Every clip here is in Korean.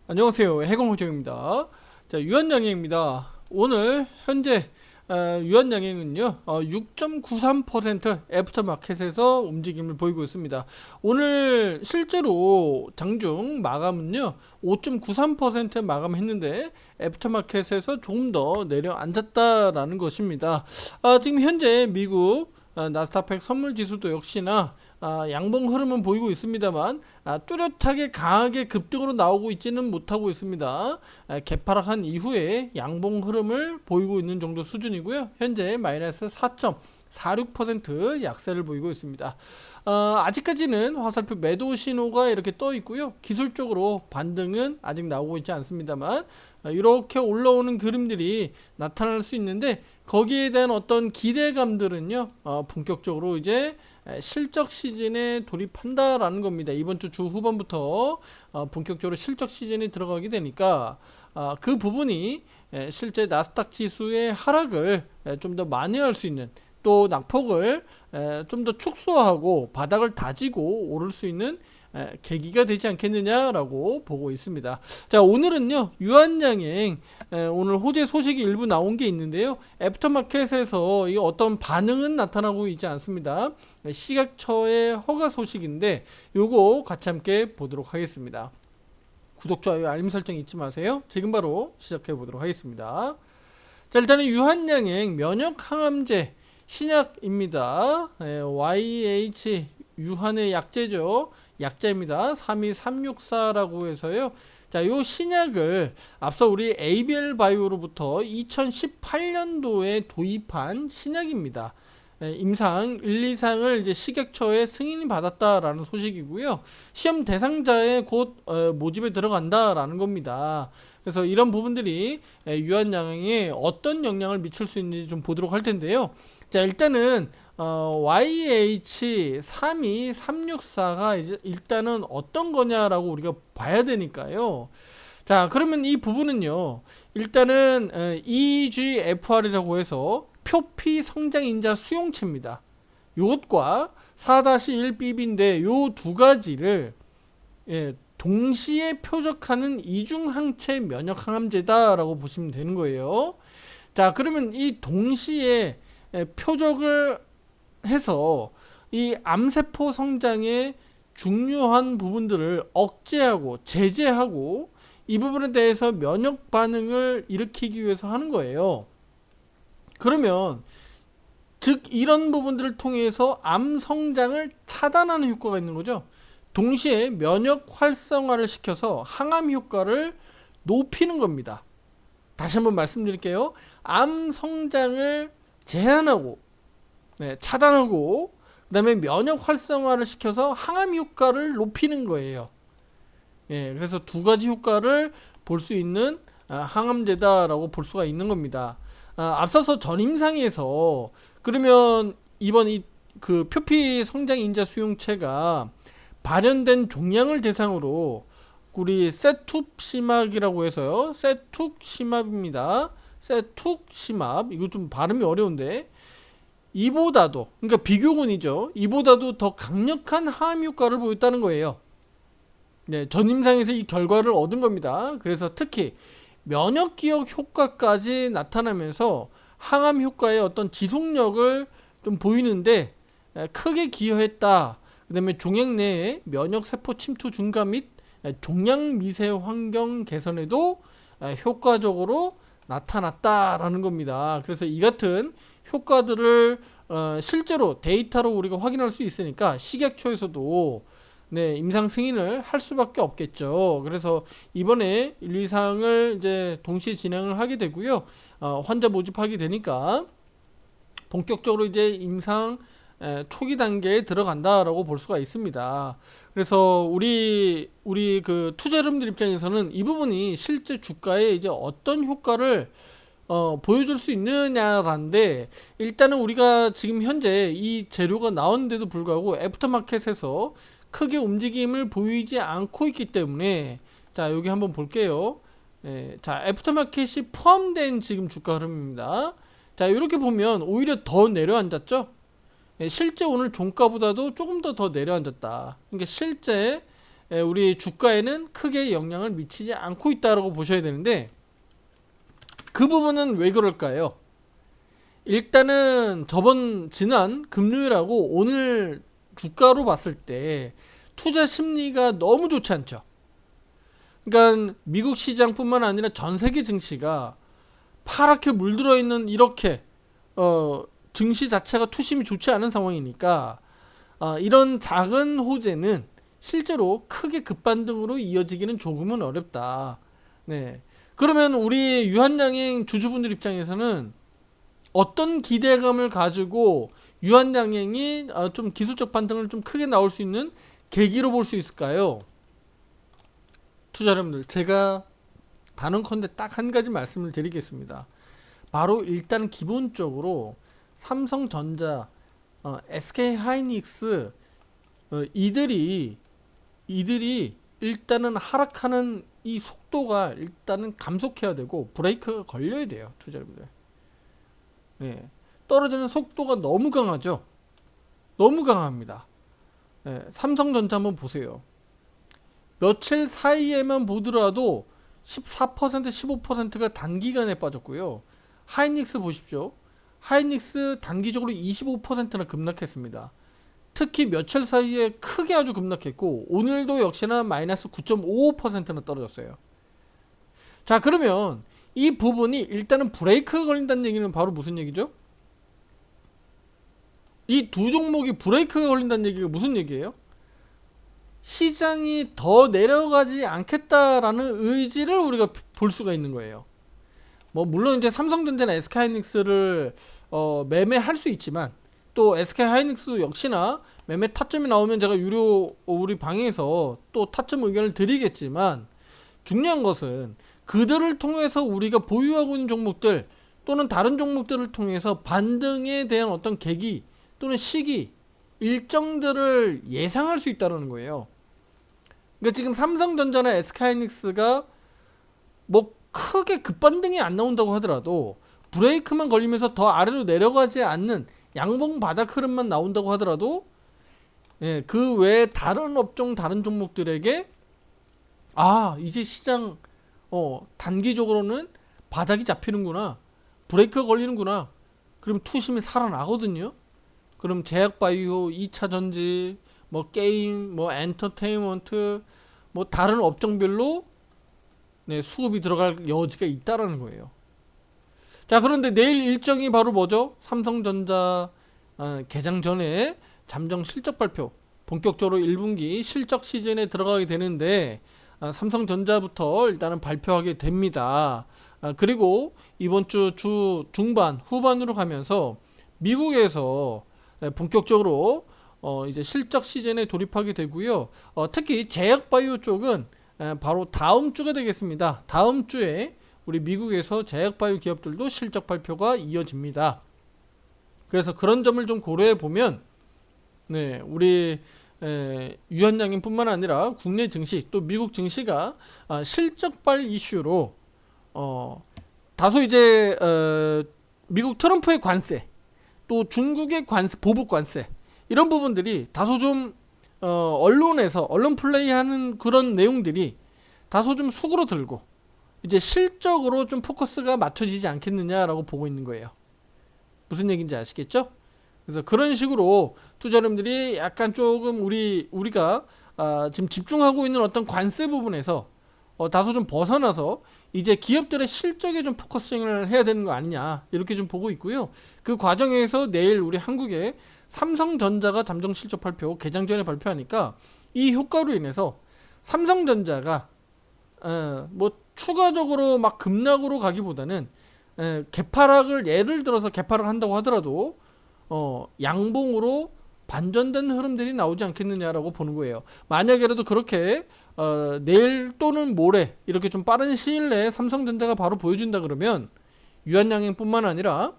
안녕하세요. 해공호정입니다. 자, 유한양행입니다. 오늘 현재 유한양행은요 6.93% 애프터마켓에서 움직임을 보이고 있습니다. 오늘 실제로 장중 마감은요 5.93% 마감했는데 애프터마켓에서 조금 더 내려앉았다라는 것입니다. 지금 현재 미국 나스닥 100 선물 지수도 역시나 양봉 흐름은 보이고 있습니다만 뚜렷하게 강하게 급등으로 나오고 있지는 못하고 있습니다. 개파락한 이후에 양봉 흐름을 보이고 있는 정도 수준이고요. 현재 마이너스 4.46% 약세를 보이고 있습니다. 아직까지는 화살표 매도 신호가 이렇게 떠 있고요. 기술적으로 반등은 아직 나오고 있지 않습니다만 이렇게 올라오는 그림들이 나타날 수 있는데 거기에 대한 어떤 기대감들은요 본격적으로 이제 실적 시즌에 돌입한다라는 겁니다. 이번 주 후반부터 본격적으로 실적 시즌이 들어가게 되니까 그 부분이 실제 나스닥 지수의 하락을 좀 더 만회할 수 있는, 또 낙폭을 좀 더 축소하고 바닥을 다지고 오를 수 있는 계기가 되지 않겠느냐라고 보고 있습니다. 자, 오늘은요 유한양행 오늘 호재 소식이 일부 나온 게 있는데요. 애프터마켓에서 이 어떤 반응은 나타나고 있지 않습니다. 시각처의 허가 소식인데 요거 같이 함께 보도록 하겠습니다. 구독, 좋아요, 알림 설정 잊지 마세요. 지금 바로 시작해 보도록 하겠습니다. 자, 일단은 유한양행 면역 항암제 신약입니다. YH 유한의 약제죠. 약제입니다. 32364라고 해서요. 자, 요 신약을 앞서 우리 ABL 바이오로부터 2018년도에 도입한 신약입니다. 임상 1, 2상을 이제 식약처에 승인이 받았다라는 소식이고요. 시험 대상자에 곧 모집에 들어간다라는 겁니다. 그래서 이런 부분들이 유한양행에 어떤 영향을 미칠 수 있는지 좀 보도록 할 텐데요. 자, 일단은 YH32364가 이제 일단은 어떤 거냐라고 우리가 봐야 되니까요. 자, 그러면 이 부분은요. 일단은 EGFR이라고 해서 표피 성장인자 수용체입니다. 요것과 4-1BB인데 요 두 가지를 동시에 표적하는 이중항체 면역항암제다라고 보시면 되는 거예요. 자, 그러면 이 동시에 표적을 해서 이 암세포 성장의 중요한 부분들을 억제하고 제재하고 이 부분에 대해서 면역 반응을 일으키기 위해서 하는 거예요. 그러면 즉 이런 부분들을 통해서 암 성장을 차단하는 효과가 있는 거죠. 동시에 면역 활성화를 시켜서 항암 효과를 높이는 겁니다. 다시 한번 말씀드릴게요. 암 성장을 제한하고 차단하고 그 다음에 면역 활성화를 시켜서 항암 효과를 높이는 거예요. 그래서 두 가지 효과를 볼 수 있는 항암제다라고 볼 수가 있는 겁니다. 앞서서 전임상에서 그러면 이번 그 표피 성장 인자 수용체가 발현된 종양을 대상으로 우리 세투시맙이라고 해서요. 세투시맙입니다. 세투시맙, 이거 좀 발음이 어려운데 이보다도, 그러니까 비교군이죠. 이보다도 더 강력한 항암 효과를 보였다는 거예요. 전임상에서 이 결과를 얻은 겁니다. 그래서 특히 면역 기억 효과까지 나타나면서 항암 효과의 어떤 지속력을 좀 보이는데 크게 기여했다. 그 다음에 종양 내의 면역 세포 침투 증가 및 종양 미세 환경 개선에도 효과적으로 나타났다라는 겁니다. 그래서 이 같은 효과들을 실제로 데이터로 우리가 확인할 수 있으니까 식약처에서도 임상 승인을 할 수밖에 없겠죠. 그래서 이번에 1, 2상을 이제 동시에 진행을 하게 되고요. 환자 모집하게 되니까 본격적으로 이제 임상 초기 단계에 들어간다라고 볼 수가 있습니다. 그래서 우리 그 투자자분들 입장에서는 이 부분이 실제 주가에 이제 어떤 효과를 보여줄 수 있느냐라는데, 일단은 우리가 지금 현재 이 재료가 나오는데도 불구하고 애프터마켓에서 크게 움직임을 보이지 않고 있기 때문에, 자, 여기 한번 볼게요. 자, 애프터마켓이 포함된 지금 주가 흐름입니다. 자, 이렇게 보면 오히려 더 내려앉았죠. 실제 오늘 종가보다도 조금 더 내려앉았다. 그러니까 실제 우리 주가에는 크게 영향을 미치지 않고 있다라고 보셔야 되는데, 그 부분은 왜 그럴까요? 일단은 지난 금요일하고 오늘 주가로 봤을 때 투자 심리가 너무 좋지 않죠. 그러니까 미국 시장뿐만 아니라 전 세계 증시가 파랗게 물들어 있는 이렇게 증시 자체가 투심이 좋지 않은 상황이니까 이런 작은 호재는 실제로 크게 급반등으로 이어지기는 조금은 어렵다. 네. 그러면 우리 유한양행 주주분들 입장에서는 어떤 기대감을 가지고 유한양행이 좀 기술적 반등을 좀 크게 나올 수 있는 계기로 볼 수 있을까요? 투자 여러분들, 제가 단언컨대 딱 한 가지 말씀을 드리겠습니다. 바로 일단 기본적으로 삼성전자, SK하이닉스 이들이 일단은 하락하는 이 속도가 일단은 감속해야 되고 브레이크가 걸려야 돼요, 투자 여러분들. 네, 떨어지는 속도가 너무 강하죠. 너무 강합니다. 네, 삼성전자 한번 보세요. 며칠 사이에만 보더라도 14%, 15%가 단기간에 빠졌고요. 하이닉스 보십시오. 하이닉스 단기적으로 25%나 급락했습니다. 특히 며칠 사이에 크게 아주 급락했고 오늘도 역시나 마이너스 9.55%나 떨어졌어요. 자, 그러면 이 부분이 일단은 브레이크가 걸린다는 얘기는 바로 무슨 얘기죠? 이 두 종목이 브레이크가 걸린다는 얘기가 무슨 얘기예요? 시장이 더 내려가지 않겠다라는 의지를 우리가 볼 수가 있는 거예요. 뭐 물론 이제 삼성전자나 SK하이닉스를 매매할 수 있지만, 또 SK하이닉스 역시나 매매 타점이 나오면 제가 유료 우리 방에서 또 타점 의견을 드리겠지만, 중요한 것은 그들을 통해서 우리가 보유하고 있는 종목들 또는 다른 종목들을 통해서 반등에 대한 어떤 계기 또는 시기 일정들을 예상할 수 있다는 거예요. 그러니까 지금 삼성전자나 SK하이닉스가 뭐 크게 급반등이 안 나온다고 하더라도 브레이크만 걸리면서 더 아래로 내려가지 않는 양봉 바닥 흐름만 나온다고 하더라도, 그 외에 다른 업종 다른 종목들에게 이제 시장 단기적으로는 바닥이 잡히는구나, 브레이크가 걸리는구나, 그럼 투심이 살아나거든요. 그럼 제약바이오, 2차전지, 뭐 게임, 뭐 엔터테인먼트, 뭐 다른 업종별로 수급이 들어갈 여지가 있다라는 거예요. 자, 그런데 내일 일정이 바로 뭐죠? 삼성전자 개장 전에 잠정 실적 발표, 본격적으로 1분기 실적 시즌에 들어가게 되는데, 삼성전자부터 일단은 발표하게 됩니다. 그리고 이번 주 중반 후반으로 가면서 미국에서 본격적으로 이제 실적 시즌에 돌입하게 되고요. 특히 제약바이오 쪽은 바로 다음 주가 되겠습니다. 다음 주에 우리 미국에서 제약바이오 기업들도 실적 발표가 이어집니다. 그래서 그런 점을 좀 고려해 보면, 우리 유한양행뿐만 아니라 국내 증시 또 미국 증시가 실적발 이슈로 다소 이제 미국 트럼프의 관세, 또 중국의 관세, 보복 관세, 이런 부분들이 다소 좀 언론에서 언론 플레이하는 그런 내용들이 다소 좀 수그러 들고 이제 실적으로 좀 포커스가 맞춰지지 않겠느냐라고 보고 있는 거예요. 무슨 얘기인지 아시겠죠? 그래서 그런 식으로 투자자님들이 약간 조금 우리가 지금 집중하고 있는 어떤 관세 부분에서 다소 좀 벗어나서 이제 기업들의 실적에 좀 포커싱을 해야 되는 거 아니냐, 이렇게 좀 보고 있고요. 그 과정에서 내일 우리 한국의 삼성전자가 잠정 실적 발표 개장 전에 발표하니까 이 효과로 인해서 삼성전자가 뭐 추가적으로 막 급락으로 가기보다는 개파락을, 예를 들어서 개파락을 한다고 하더라도 양봉으로 반전된 흐름들이 나오지 않겠느냐라고 보는 거예요. 만약에라도 그렇게 내일 또는 모레 이렇게 좀 빠른 시일 내에 삼성전자가 바로 보여준다 그러면 유한양행뿐만 아니라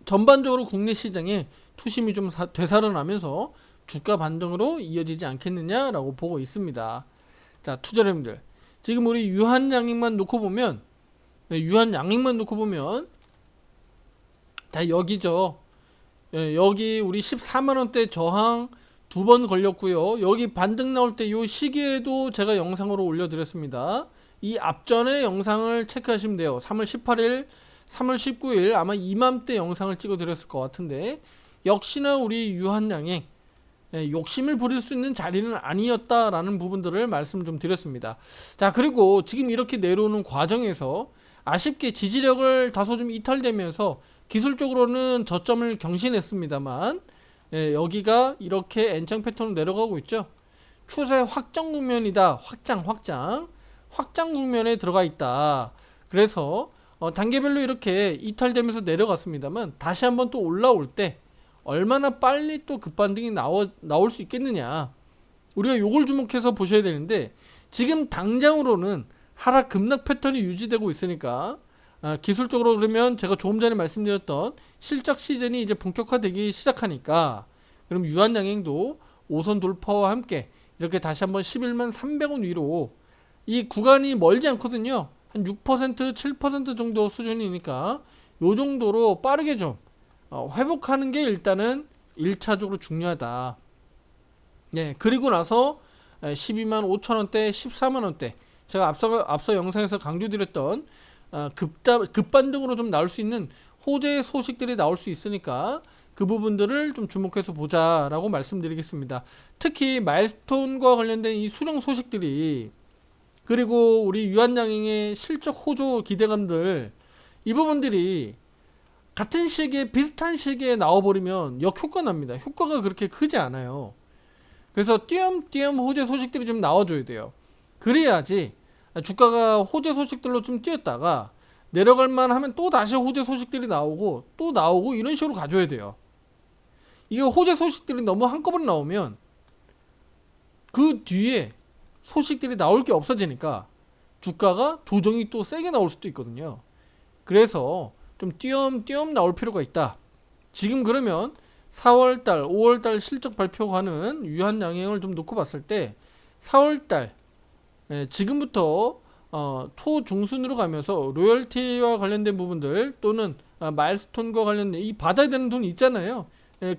전반적으로 국내 시장에 투심이 좀 되살아나면서 주가 반등으로 이어지지 않겠느냐라고 보고 있습니다. 자, 투자자님들, 지금 우리 유한양행만 놓고 보면, 자, 여기죠. 여기 우리 14만원대 저항, 두 번 걸렸고요. 여기 반등 나올 때 이 시기에도 제가 영상으로 올려드렸습니다. 이 앞전에 영상을 체크하시면 돼요. 3월 18일, 3월 19일 아마 이맘때 영상을 찍어드렸을 것 같은데 역시나 우리 유한양행 욕심을 부릴 수 있는 자리는 아니었다라는 부분들을 말씀 좀 드렸습니다. 자, 그리고 지금 이렇게 내려오는 과정에서 아쉽게 지지력을 다소 좀 이탈되면서 기술적으로는 저점을 경신했습니다만 여기가 이렇게 N장 패턴으로 내려가고 있죠. 추세 확정 국면이다. 확장 국면에 들어가 있다. 그래서 단계별로 이렇게 이탈되면서 내려갔습니다만 다시 한번 또 올라올 때 얼마나 빨리 또 급반등이 나올 수 있겠느냐, 우리가 요걸 주목해서 보셔야 되는데 지금 당장으로는 하락 급락 패턴이 유지되고 있으니까 기술적으로 그러면 제가 조금 전에 말씀드렸던 실적 시즌이 이제 본격화되기 시작하니까 그럼 유한양행도 5선 돌파와 함께 이렇게 다시 한번 11만 300원 위로, 이 구간이 멀지 않거든요. 한 6% 7% 정도 수준이니까 요 정도로 빠르게 좀 회복하는 게 일단은 1차적으로 중요하다. 네, 그리고 나서 12만 5천원대 14만원대 제가 앞서 영상에서 강조드렸던 급반등으로 좀 나올 수 있는 호재 소식들이 나올 수 있으니까 그 부분들을 좀 주목해서 보자라고 말씀드리겠습니다. 특히 마일스톤과 관련된 이 수령 소식들이, 그리고 우리 유한양행의 실적 호조 기대감들, 이 부분들이 같은 시기에 비슷한 시기에 나와버리면 역효과 납니다. 효과가 그렇게 크지 않아요. 그래서 띄엄띄엄 호재 소식들이 좀 나와줘야 돼요. 그래야지 주가가 호재 소식들로 좀 뛰었다가 내려갈만 하면 또 다시 호재 소식들이 나오고 또 나오고 이런 식으로 가줘야 돼요. 이게 호재 소식들이 너무 한꺼번에 나오면 그 뒤에 소식들이 나올 게 없어지니까 주가가 조정이 또 세게 나올 수도 있거든요. 그래서 좀 띄엄띄엄 나올 필요가 있다. 지금 그러면 4월달, 5월달 실적 발표가는 유한양행을 좀 놓고 봤을 때 4월달 지금부터 초중순으로 가면서 로열티와 관련된 부분들 또는 마일스톤과 관련된 이 받아야 되는 돈 있잖아요.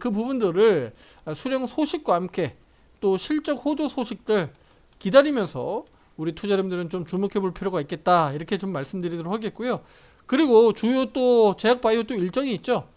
그 부분들을 수령 소식과 함께 또 실적 호조 소식들 기다리면서 우리 투자자분들은 좀 주목해 볼 필요가 있겠다, 이렇게 좀 말씀드리도록 하겠고요. 그리고 주요 또 제약바이오 또 일정이 있죠.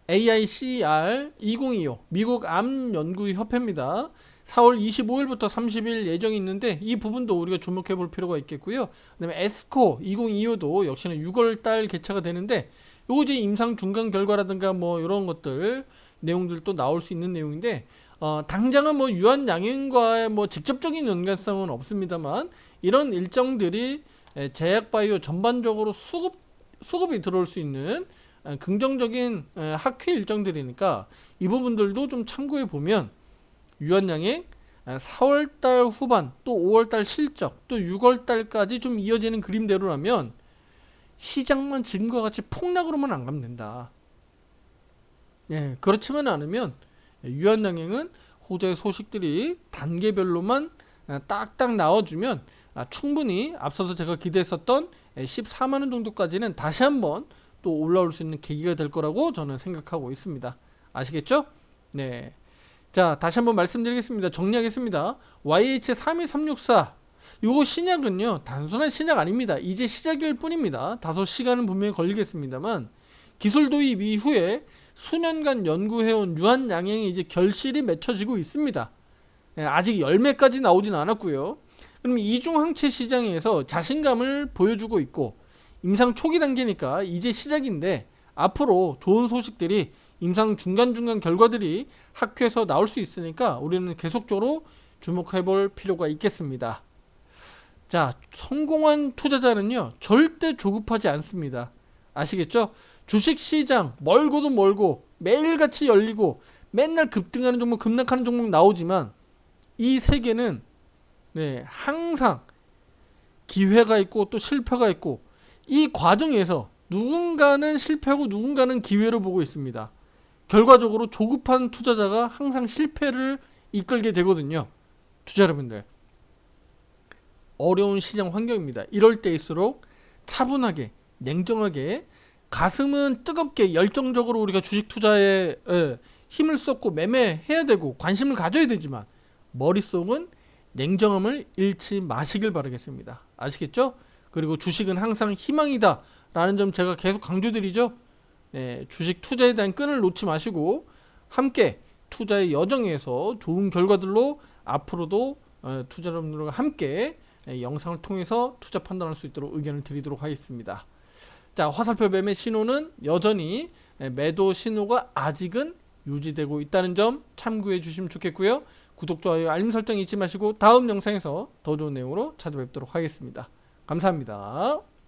AICR 2025 미국 암연구협회입니다. 4월 25일부터 30일 예정이 있는데 이 부분도 우리가 주목해 볼 필요가 있겠고요. 그다음에 에스코 2025도 역시나 6월달 개최가 되는데 요거 이제 임상 중간 결과라든가 뭐 이런 것들 내용들도 나올 수 있는 내용인데 당장은 뭐 유한양행과의 뭐 직접적인 연관성은 없습니다만 이런 일정들이 제약바이오 전반적으로 수급이 들어올 수 있는 긍정적인 학회 일정들이니까 이 부분들도 좀 참고해 보면 유한양행 4월달 후반 또 5월달 실적 또 6월달까지 좀 이어지는 그림대로라면 시장만 지금과 같이 폭락으로만 안 가면 된다. 예, 그렇지만 않으면 유한양행은 호재 소식들이 단계별로만 딱딱 나와주면 충분히 앞서서 제가 기대했었던 14만원 정도까지는 다시 한번 또 올라올 수 있는 계기가 될 거라고 저는 생각하고 있습니다. 아시겠죠? 네. 자, 다시 한번 말씀드리겠습니다. 정리하겠습니다. YH32364 요거 신약은요 단순한 신약 아닙니다. 이제 시작일 뿐입니다. 다소 시간은 분명히 걸리겠습니다만 기술 도입 이후에 수년간 연구해온 유한양행이 이제 결실이 맺혀지고 있습니다. 아직 열매까지 나오진 않았고요. 그럼 이중항체 시장에서 자신감을 보여주고 있고 임상 초기 단계니까 이제 시작인데 앞으로 좋은 소식들이 임상 중간중간 결과들이 학회에서 나올 수 있으니까 우리는 계속적으로 주목해 볼 필요가 있겠습니다. 자, 성공한 투자자는요 절대 조급하지 않습니다. 아시겠죠? 주식시장 멀고도 멀고 매일같이 열리고 맨날 급등하는 종목 급락하는 종목 나오지만 이 세계는 항상 기회가 있고 또 실패가 있고 이 과정에서 누군가는 실패하고 누군가는 기회를 보고 있습니다. 결과적으로 조급한 투자자가 항상 실패를 이끌게 되거든요. 투자 여러분들, 어려운 시장 환경입니다. 이럴 때일수록 차분하게 냉정하게 가슴은 뜨겁게 열정적으로 우리가 주식 투자에 힘을 쏟고 매매해야 되고 관심을 가져야 되지만 머릿속은 냉정함을 잃지 마시길 바라겠습니다. 아시겠죠? 그리고 주식은 항상 희망이다 라는 점 제가 계속 강조드리죠. 네, 주식 투자에 대한 끈을 놓지 마시고 함께 투자의 여정에서 좋은 결과들로 앞으로도 투자자분들과 함께 영상을 통해서 투자 판단할 수 있도록 의견을 드리도록 하겠습니다. 자, 화살표 매매 신호는 여전히 매도 신호가 아직은 유지되고 있다는 점 참고해 주시면 좋겠고요. 구독, 좋아요, 알림 설정 잊지 마시고 다음 영상에서 더 좋은 내용으로 찾아뵙도록 하겠습니다. 감사합니다.